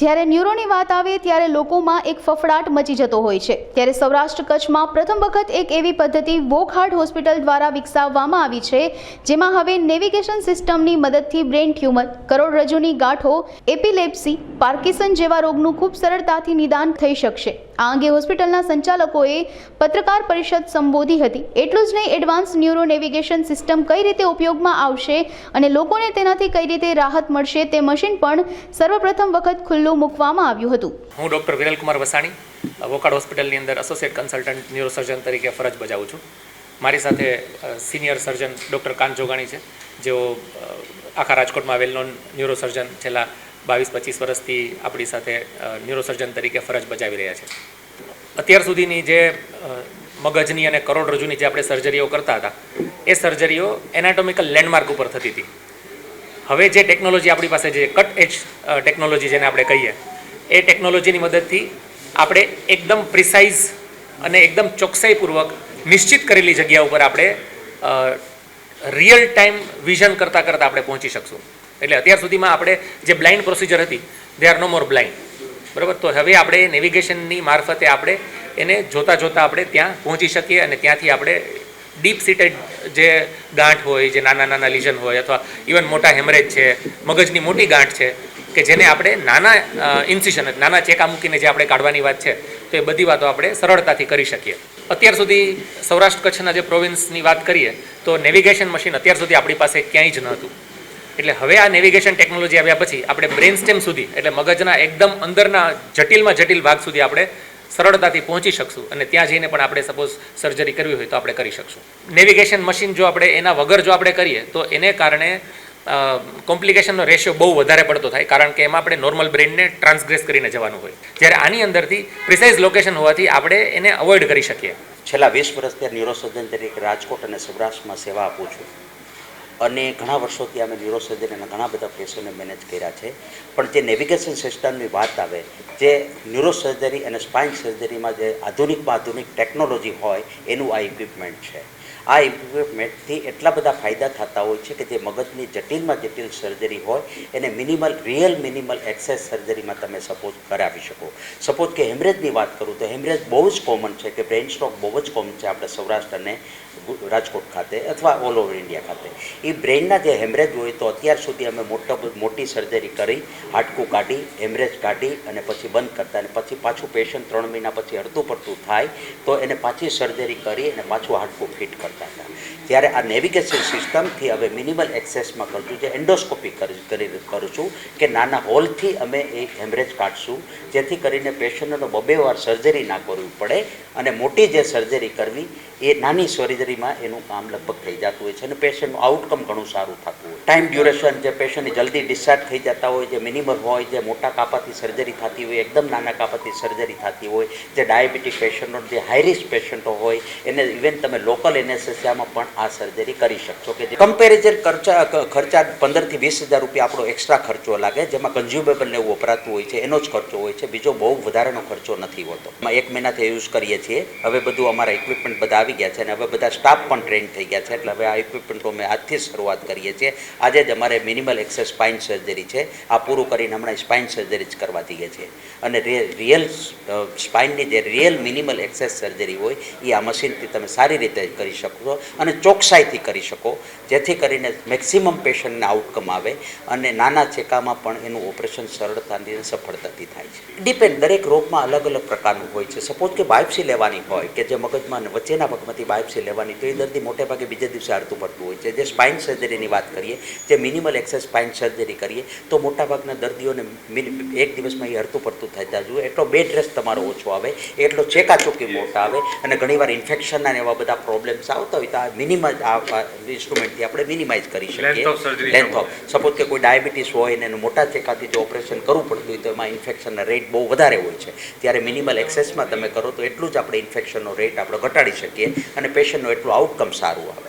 જ્યારે ન્યુરોની વાત આવે ત્યારે લોકોમાં એક ફફડાટ મચી જતો હોય છે। ત્યારે સૌરાષ્ટ્ર કચ્છમાં પ્રથમ વખત એક એવી પદ્ધતિ વોક હાર્ટ હોસ્પિટલ દ્વારા વિકસાવવામાં આવી છે, જેમાં હવે નેવિગેશન સિસ્ટમની મદદથી બ્રેન ટ્યુમર, કરોડરજ્જુની ગાંઠો, એપિલેપ્સી, પાર્કિન્સન જેવા રોગનું ખૂબ સરળતાથી નિદાન થઈ શકશે। આ અંગે હોસ્પિટલના સંચાલકોએ પત્રકાર પરિષદ સંબોધી હતી। એટલું જ નહીં, એડવાન્સ ન્યુરો નેવિગેશન સિસ્ટમ કઈ રીતે ઉપયોગમાં આવશે અને લોકોને તેનાથી કઈ રીતે રાહત મળશે તે મશીન પણ સર્વપ્રથમ વખત ખુલ્લું મૂકવામાં આવ્યું હતું। હું ડૉક્ટર વિરલકુમાર વસાણી વોકાર્ડ હોસ્પિટલની અંદર એસોસિએટ કન્સલ્ટન્ટ ન્યુરોસર્જન તરીકે ફરજ બજાવું છું। મારી સાથે સિનિયર સર્જન ડૉક્ટર કાન જોગાણી છે, જેઓ આખા રાજકોટમાં વેલ નોન ન્યુરોસર્જન છેલ્લા 22-25 વર્ષથી આપણી સાથે ન્યુરોસર્જન તરીકે ફરજ બજાવી રહ્યા છે। અત્યાર સુધીની જે મગજની અને કરોડરજ્જુની જે આપણે સર્જરીઓ કરતા હતા, એ સર્જરીઓ એનાટોમિકલ લેન્ડમાર્ક ઉપર થતી હતી। હવે જે ટેકનોલોજી આપણી પાસે, જે કટ એજ ટેકનોલોજી જેને આપણે કહીએ, એ ટેકનોલોજીની મદદથી આપણે એકદમ પ્રિસાઇઝ અને એકદમ ચોકસાઈપૂર્વક નિશ્ચિત કરેલી જગ્યા ઉપર આપણે રિયલ ટાઈમ વિઝન કરતાં આપણે પહોંચી શકશું। એટલે અત્યાર સુધીમાં આપણે જે બ્લાઇન્ડ પ્રોસિજર હતી, they are no more blind, બરાબર। તો હવે આપણે નેવિગેશનની મારફતે આપણે એને જોતાં આપણે ત્યાં પહોંચી શકીએ અને ત્યાંથી આપણે ડીપ સીટેડ જે ગાંઠ હોય, જે નાના લીઝન હોય, અથવા ઇવન મોટા હેમરેજ છે, મગજની મોટી ગાંઠ છે, કે જેને આપણે નાના ઇન્સિશન, નાના ચેકા મૂકીને જે આપણે કાઢવાની વાત છે, તો એ બધી વાતો આપણે સરળતાથી કરી શકીએ। અત્યાર સુધી સૌરાષ્ટ્ર કચ્છના જે પ્રોવિન્સની વાત કરીએ તો નેવિગેશન મશીન અત્યાર સુધી આપણી પાસે ક્યાંય જ નહોતું। એટલે હવે આ નેવિગેશન ટેકનોલોજી આવ્યા પછી આપણે બ્રેન સ્ટેમ સુધી, એટલે મગજના એકદમ અંદરના જટિલમાં જટિલ ભાગ સુધી આપણે સરળતાથી પહોંચી શકશું અને ત્યાં જઈને પણ આપણે સપોઝ સર્જરી કરવી હોય તો આપણે કરી શકશું। નેવિગેશન મશીન જો આપણે એના વગર જો આપણે કરીએ તો એને કારણે કોમ્પ્લિકેશનનો રેશિયો બહુ વધારે પડતો થાય, કારણ કે એમાં આપણે નોર્મલ બ્રેનને ટ્રાન્સગ્રેસ કરીને જવાનું હોય, જ્યારે આની અંદરથી પ્રિસાઇઝ લોકેશન હોવાથી આપણે એને અવોઇડ કરી શકીએ। છેલ્લા 20 વર્ષથી ન્યુરોસર્જન તરીકે રાજકોટ અને સૌરાષ્ટ્રમાં સેવા આપું છું અને ઘણા વર્ષોથી અમે ન્યુરોસર્જન અને ઘણા બધા પેશન્ટને મેનેજ કર્યા છે। પણ જે નેવિગેશન સિસ્ટમની વાત આવે, જે ન્યુરોસર્જરી અને સ્પાઇન સર્જરીમાં જે આધુનિકમાં આધુનિક ટેકનોલોજી હોય, એનું આ ઇક્વિપમેન્ટ છે। આ ઇક્વિપમેન્ટથી એટલા બધા ફાયદા થતા હોય છે કે જે મગજની જટિલમાં જટિલ સર્જરી હોય એને રિયલ મિનિમલ એક્સેસ સર્જરીમાં તમે સપોઝ કરાવી શકો। સપોઝ કે હેમરેજની વાત કરું તો હેમરેજ બહુ જ કોમન છે, કે બ્રેઇન સ્ટ્રોક બહુ જ કોમન છે આપણે સૌરાષ્ટ્ર અને રાજકોટ ખાતે અથવા ઓલ ઓવર ઇન્ડિયા ખાતે। એ બ્રેઇનના જે હેમરેજ હોય તો અત્યાર સુધી અમે મોટી સર્જરી કરી, હાડકું કાઢી, હેમરેજ કાઢી અને પછી બંધ કરતા, અને પછી પાછું પેશન્ટ 3 મહિના પછી હરતું પડતું થાય તો એને પાછી સર્જરી કરી અને પાછું હાડકું ફિટ કરતા હતા। ત્યારે આ નેવિગેશન સિસ્ટમથી હવે મિનિમલ એક્સેસમાં કરશું, જે એન્ડોસ્કોપી કરું છું, કે નાના હોલથી અમે એ હેમરેજ કાઢશું, જેથી કરીને પેશન્ટનો 2 વાર સર્જરી ના કરવી પડે અને મોટી જે સર્જરી કરવી એ નાની સર્જરીમાં એનું કામ લગભગ થઈ જતું હોય છે અને પેશન્ટનું આઉટકમ ઘણું સારું થતું હોય। ટાઈમ ડ્યુરેશન, જે પેશન્ટની જલ્દી ડિસ્ચાર્જ થઈ જતા હોય, જે મિનિમલ હોય, જે મોટા કાપાથી સર્જરી થતી હોય, એકદમ નાના કાપાથી સર્જરી થતી હોય, જે ડાયાબિટીક પેશન્ટો, જે હાઈ રિસ્ક પેશન્ટો હોય, એને ઇવન તમે લોકલ એનેસ્થેસિયામાં પણ આ સર્જરી કરી શકશો, કે જે કમ્પેરિઝન ખર્ચા 15 થી 20 હજાર રૂપિયા આપણો એક્સ્ટ્રા ખર્ચો લાગે, જેમાં કન્ઝ્યુમેબલ ને એવું વપરાતું હોય છે, એનો જ ખર્ચો હોય છે, બીજો બહુ વધારેનો ખર્ચો નથી હોતો। 1 મહિનાથી યુઝ કરીએ છીએ, હવે બધું અમારા ઇક્વિપમેન્ટ બધા આવી ગયા છે અને હવે બધા સ્ટાફ પણ ટ્રેન થઈ ગયા છે, એટલે હવે આ ઇક્વિપમેન્ટો અમે આજથી શરૂઆત કરીએ છીએ। આજે જ અમારે મિનિમલ એક્સેસ સ્પાઇન સર્જરી છે, આ પૂરું કરીને હમણાં સ્પાઇન સર્જરી જ કરવા દઈએ છીએ અને રિયલ સ્પાઇનની જે રિયલ મિનિમલ એક્સેસ સર્જરી હોય એ આ મશીનથી તમે સારી રીતે કરી શકો અને ચોકસાઈથી કરી શકો, જેથી કરીને મેક્સિમમ પેશન્ટને આઉટકમ આવે અને નાના ચેકામાં પણ એનું ઓપરેશન સરળતાથી અને સફળતાથી થાય છે। ડિપેન્ડ, દરેક રોગમાં અલગ અલગ પ્રકારનું હોય છે। સપોઝ કે બાયોપ્સી લેવાની હોય, કે જે મગજમાં વચ્ચેના ભાગમાંથી બાયોપ્સી લેવાની, તો એ દર્દી મોટે ભાગે બીજે દિવસે હરતું પડતું હોય છે। જે સ્પાઇન સર્જરીની વાત કરીએ, જે મિનિમલ એક્સેસ સ્પાઇન સર્જરી કરીએ તો મોટાભાગના દર્દીઓને 1 દિવસમાં એ હરતું પડતું થતા જોઈએ, એટલો બેડ રેસ્ટ તમારો ઓછો આવે, એટલો ચેકાચૂકી મોટા આવે અને ઘણીવાર ઇન્ફેક્શનના એવા બધા પ્રોબ્લેમ્સ આવતા હોય તો આ મિનિમાઇઝ આ ઇન્સ્ટ્રુમેન્ટથી આપણે મિનિમાઇઝ કરી શકીએ લેન્થ ઓફ। સપોઝ કે કોઈ ડાયાબિટીસ હોય ને એનું મોટા ચેકાથી જો ઓપરેશન કરવું પડતું હોય તો એમાં ઇન્ફેક્શનના રેટ બહુ વધારે હોય છે, ત્યારે મિનિમલ એક્સેસમાં તમે કરો તો એટલું જ આપણે ઇન્ફેક્શનનો રેટ આપણે ઘટાડી શકીએ અને પેશન્ટનું એટલું આઉટકમ સારું આવે।